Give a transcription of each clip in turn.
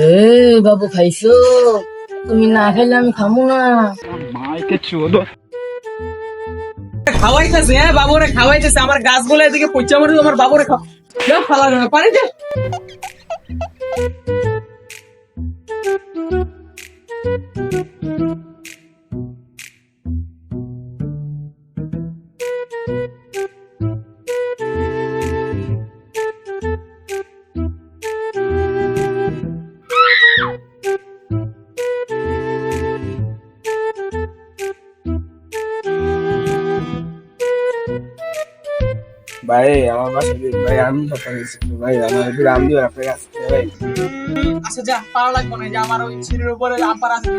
এ বাবু খাইছো? তুমি না খাইলে আমি খামু না। খাওয়াইতেছে, হ্যাঁ বাবুরে খাওয়াইতেছে। আমার গাছগুলো এদিকে পচা মরে, আমার বাবুরে ফালা পানি দে। ভাই আমার বাসা ভাই আমি ভাই আমার একটু রাম দিও আপনার কাছে ভাই। আচ্ছা যা, পাওয়া লাগবে না, যে আমার ওই সিঁড়ির উপরে আম্পার আছে,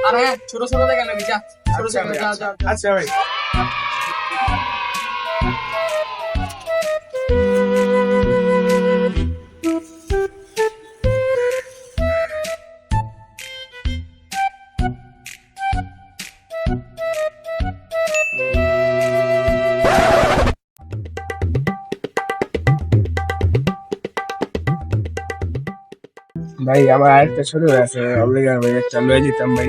আর হ্যাঁ ছোট ছোট দেখে নেবি, যা ছোট ছোট যা যা। আচ্ছা ভাই। ভাই আমার আরেকটা ছোট আছে, অবলিগা ভাই একটা লয়ে যেতাম ভাই।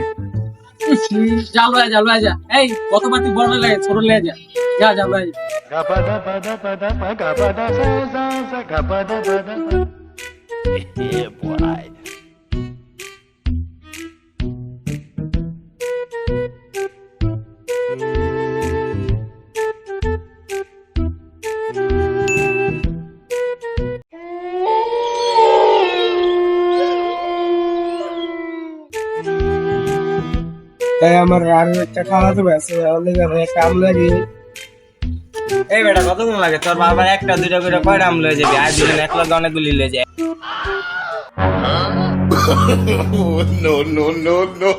যা লয়ে যা, লয়ে যা। এই গতবার তুই বড় লাগে, ছোট লয়ে যা, যা যা লয়ে যা। তাই আমার আরো একটা খাওয়া তো আছে, অবলিগা ভাই একটা আম লাগে। এই বেটা কতক্ষণ লাগে তোর বাবার একটা দুইটা করে কয়টা আম লয়ে যাবি আর দুজন এক লগে অনেকগুলি লয়ে যায় No, no, no, no.